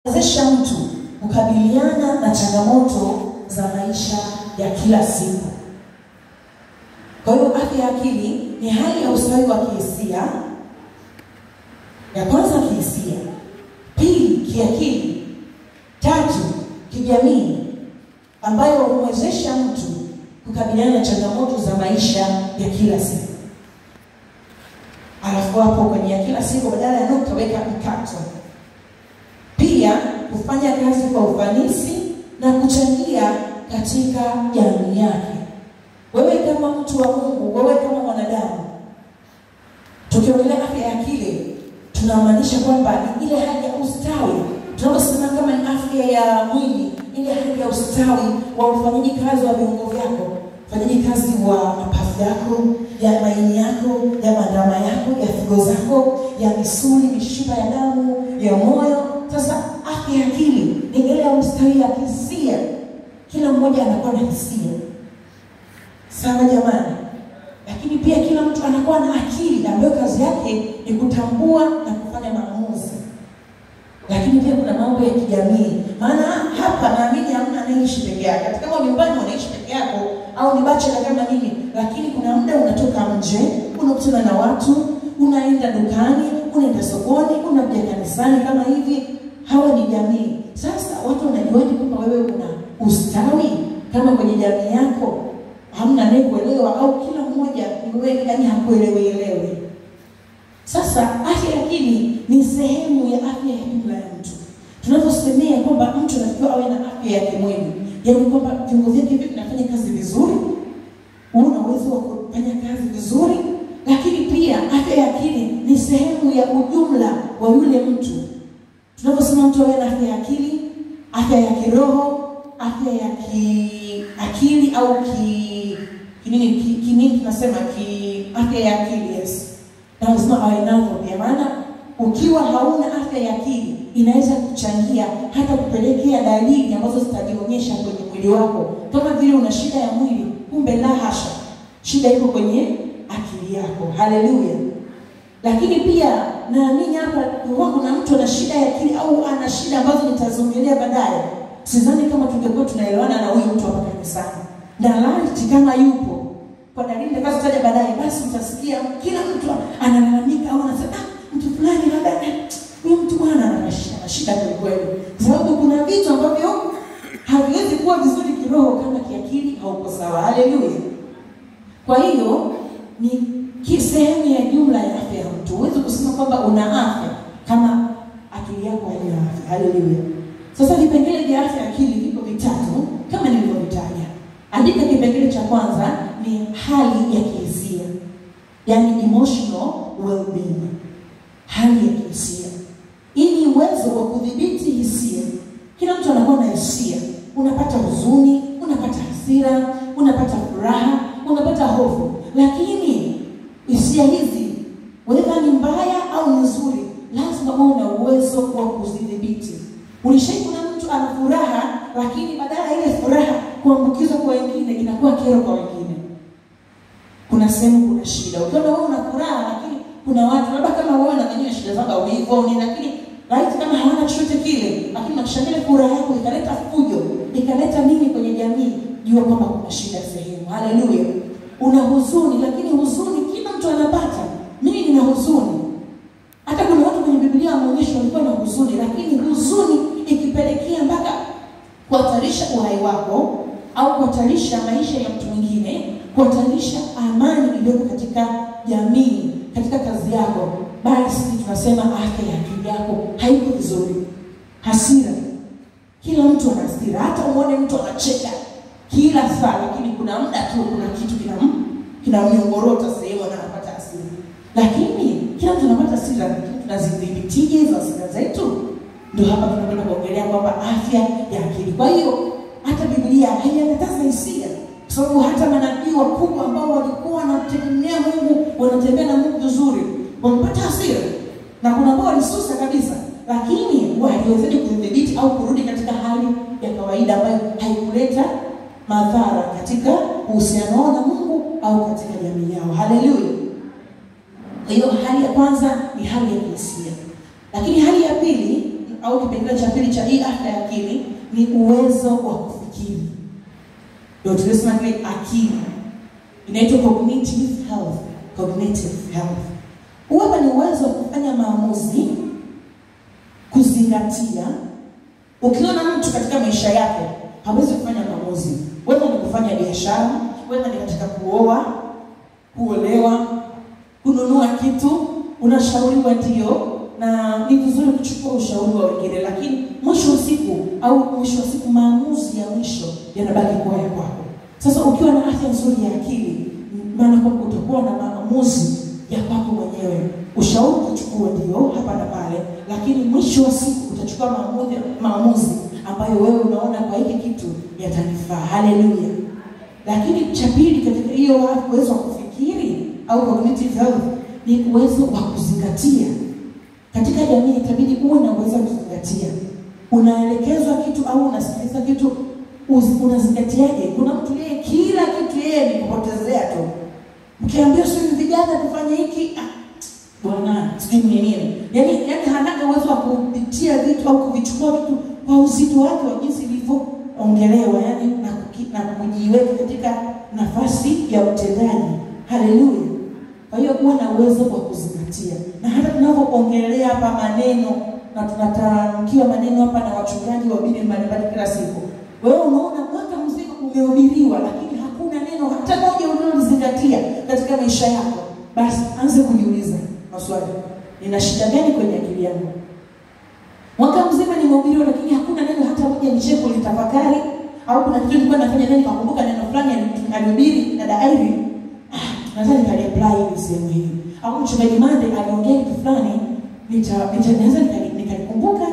Wezesha mtu kukabiliana na changamoto za maisha ya kila siku. Kwa hiyo afya ya akili ni hali ya ustawi wa kihisia. Ya kwanza kihisia, pili kiakili, tatu kijamii, ambayo humwezesha mtu kukabiliana na changamoto za maisha ya kila siku. Alafu hapo kwenye ya kila siku badala ya nukta weka mkato. Pia kufanya kazi kwa ufanisi na kuchangia katika jamii yake. Wewe kama mtu wa Mungu, wewe kama mwanadamu, tukiongelea afya ya akili tunamaanisha kwamba ni ile hali ya ustawi. Tunaposema kama ni afya ya mwili, ile hali ya ustawi wa ufanyaji kazi wa viungo vyako, ufanyaji kazi wa mapafu yako, ya maini yako, ya mandama yako, ya figo zako, ya misuli, mishipa ya damu, ya moyo. Sasa afya ya akili ni ile ya ustawi ya hisia. Kila mmoja anakuwa na hisia. Sawa jamani? Lakini pia kila mtu anakuwa na akili ambayo kazi yake ni kutambua na kufanya maamuzi. Lakini pia kuna mambo ya kijamii. Maana hapa naamini hamna anaishi peke yake. Hata kama nyumbani unaishi peke yako au ni bachelor kama mimi, lakini kuna muda unatoka nje, unakutana na watu, unaenda dukani, unaenda sokoni, unakuja kanisani kama hivi. Hawa ni jamii. Sasa watu wanajuaje kwamba wewe una ustawi kama kwenye jamii yako? Hamna anayekuelewa au kila mmoja wewe yani hakuelewi. Sasa afya ya akili ni sehemu ya afya ya jumla ya mtu. Tunaposemea kwamba mtu anatakiwa awe na afya ya kimwili, yaani kwamba viungo vyake vinafanya kazi vizuri, una uwezo wa kufanya kazi vizuri, lakini pia afya ya akili ni sehemu ya ujumla wa yule mtu. Tunaposema mtu awe na afya ya akili, afya ya kiroho, afya ya akili au kinini tunasema afya ya akili, yes. Na lazima awe nazo pia, maana ukiwa hauna afya ya akili inaweza kuchangia hata kupelekea dalili ambazo zitajionyesha kwenye mwili wako. Kama vile una shida ya mwili, kumbe la hasha, shida iko kwenye akili yako. Haleluya. Lakini pia naamini hapa kuna mtu ana shida ya akili au ana shida ambazo nitazongelea baadaye. Sidhani kama tungekuwa tunaelewana na huyu mtu hapa kanisani. Na laiti kama yupo, kwa dalili nitakazotaja baadaye, basi utasikia kila mtu analalamika au anasema mtu fulani labda huyu mtu bwana ana shida kweli. Sababu kuna vitu ambavyo haviwezi kuwa vizuri kiroho kama kiakili hauko sawa. Haleluya. Kwa hiyo ni sehemu ya jumla ya afya ya mtu. Huwezi kusema kwamba una afya kama akili yako haina afya. Haleluya. Sasa vipengele vya afya ya akili viko vitatu kama nilivyovitaja. Andika kipengele cha kwanza ni hali ya kihisia, yani emotional well-being. Hali ya kihisia. Hii ni uwezo wa kudhibiti hisia. Kila mtu anakuwa na hisia. Unapata huzuni, unapata hasira, unapata furaha, unapata hofu. Lakini hisia hizi, whether ni mbaya au nzuri, lazima uwe na uwezo wa kuzidhibiti. Ulishaikuona mtu ana furaha, lakini badala ile furaha kuambukizwa kwa wengine inakuwa kero kwa wengine. Kuna sehemu kuna shida. Ukiona wewe una furaha lakini kuna watu labda kama wewe unanyanyua shida zako au hivyo ni, lakini right kama hawana chochote kile, lakini nakishangilia furaha yako ikaleta fujo, ikaleta nini kwenye jamii, jua kwamba kuna shida sehemu. Haleluya. Una huzuni, lakini huzuni kila mtu anapata. Mimi nina huzuni. Hata kuna watu kwenye Biblia wameonyesha walikuwa na huzuni, lakini huzuni ikipelekea mpaka kuhatarisha uhai wako au kuhatarisha maisha ya mtu mwingine, kuhatarisha amani iliyoko katika jamii, katika kazi yako, basi tunasema afya ya akili yako haiko vizuri. Hasira. Kila mtu ana hasira. Hata uone mtu anacheka kila saa, lakini kuna muda tu kuna kitu kinamngorota sehemu na anapata hasira. Lakini kila mtu anapata hasira, tunazidhibitije hizo hasira zetu? Ndio hapa tunakwenda kuongelea kwamba afya ya akili. Kwa hiyo hata Biblia haikataza hisia, kwa sababu hata manabii wakubwa ambao walikuwa wanategemea Mungu, wanatembea na Mungu vizuri, walipata hasira. Na kuna ambao walisusa kabisa, lakini waliwezaje kudhibiti au kurudi katika hali ya kawaida ambayo haikuleta madhara katika uhusiano wao na Mungu au katika jamii yao. Haleluya. Hiyo hali ya kwanza ni hali ya hisia. Lakini hali ya pili au kipengele cha pili cha hii afya ya akili ni uwezo wa kufikiri. Ndio tunasema ni akili. Inaitwa cognitive health. Cognitive health. Hapa ni uwezo wa kufanya maamuzi, kuzingatia. Ukiona mtu katika maisha yake hawezi kufanya maamuzi, wewe ni kufanya biashara, wewe ni katika kuoa, kuolewa, kununua kitu, unashauriwa ndio, na ni vizuri kuchukua ushauri wa wengine, lakini mwisho wa siku maamuzi ya mwisho yanabaki kwa yako. Sasa ukiwa na afya nzuri ya akili, maana kwamba utakuwa na maamuzi ya kwako mwenyewe. Ushauri kuchukua ndio hapa na pale, lakini mwisho wa siku utachukua maamuzi ambayo wewe unaona kwa hiki kitu yatanifaa. Haleluya. Lakini cha pili katika hiyo uwezo wa kufikiri au cognitive health ni uwezo wa kuzingatia. Katika jamii itabidi uwe na uwezo wa kuzingatia. Unaelekezwa kitu au unasikiliza kitu, unazingatiaje? Kuna mtu yeye kila kitu yeye ni kupotezea tu. Mkiambia sisi vijana tufanye hiki, bwana sijui nini. Yaani hana uwezo wa kupitia vitu au kuvichukua vitu kwa uzito wake wa jinsi vilivyoongelewa, yani na kujiweka katika nafasi ya utendaji. Haleluya. Kwa hiyo kuwa na uwezo wa kuzingatia. Na hata tunapoongelea hapa maneno na tunatamkiwa maneno hapa na wachungaji wa Biblia mbalimbali kila siku. Wewe unaona mwaka mzima umehubiriwa lakini hakuna neno hata moja unalozingatia katika maisha yako. Basi anza kujiuliza maswali. Nina shida gani kwenye akili yangu? Mwaka mzima nimehubiriwa lakini hakuna neno hata moja nicheko litafakari, au kuna kitu nilikuwa nafanya ndani kakumbuka neno fulani alihubiri na dairi. Nadhani nitaliapply hivi sehemu hii. Au mchungaji Mande aliongea kitu fulani, nitaweza nikalikumbuka,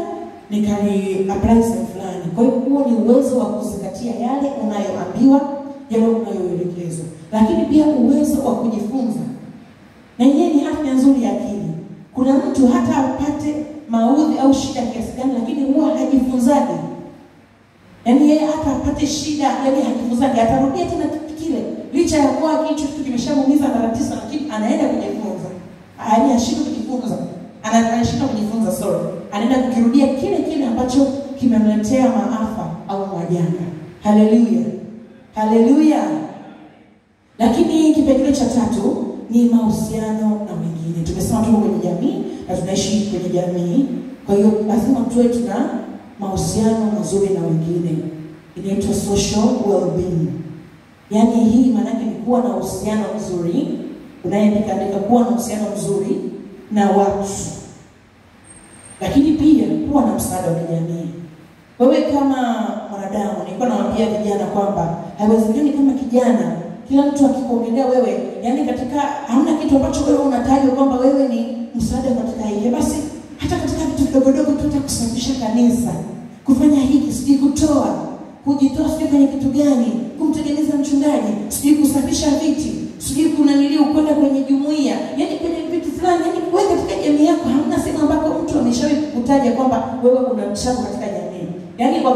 nikaliapply sehemu fulani. Kwa hiyo huo ni uwezo wa kuzingatia yale unayoambiwa, yale unayoelekezwa. Lakini pia uwezo wa kujifunza. Na yeye ni afya nzuri ya akili. Kuna mtu hata apate maudhi au shida kiasi gani lakini huwa hajifunzaji. Yaani yeye hata apate shida, yaani hajifunzaji, atarudia tena kile. Licha ya kuwa kitu kimeshamuumiza mara 9 lakini anaenda kujifunza. Yaani ashindwe kujifunza. Anashindwa kujifunza anaenda kukirudia kile ambacho kimemletea maafa au majanga. Haleluya. Haleluya. Lakini kipengele cha 3 ni mahusiano na wengine. Tumesema tuko kwenye jamii na tunaishi kwenye jamii. Kwa hiyo lazima tuwe tuna mahusiano mazuri na wengine. Inaitwa social well-being. Yaani hii maana yake ni kuwa na uhusiano mzuri, unayeandika kuwa na uhusiano mzuri na watu. Lakini pia kuwa na msaada wa kijamii. Wewe kama mwanadamu, nilikuwa nawaambia vijana kwamba haiwezekani kama kijana kila mtu akikuongelea wewe, yani katika hamna kitu ambacho wewe unatajwa kwamba wewe ni msaada katika hili. Basi hata katika vitu vidogo tu kusafisha kanisa, kufanya hiki, sijui kutoa, kujitoa sijui kwenye kitu gani, kumtegemeza mchungaji, sijui kusafisha viti, sijui kunaniliu kwenda kwenye jumuiya, yani kwenye vitu fulani, yani wewe katika jamii yako hamna sehemu ambako mtu ameshawahi kukutaja kwamba wewe una mchango katika jamii. Yani kwa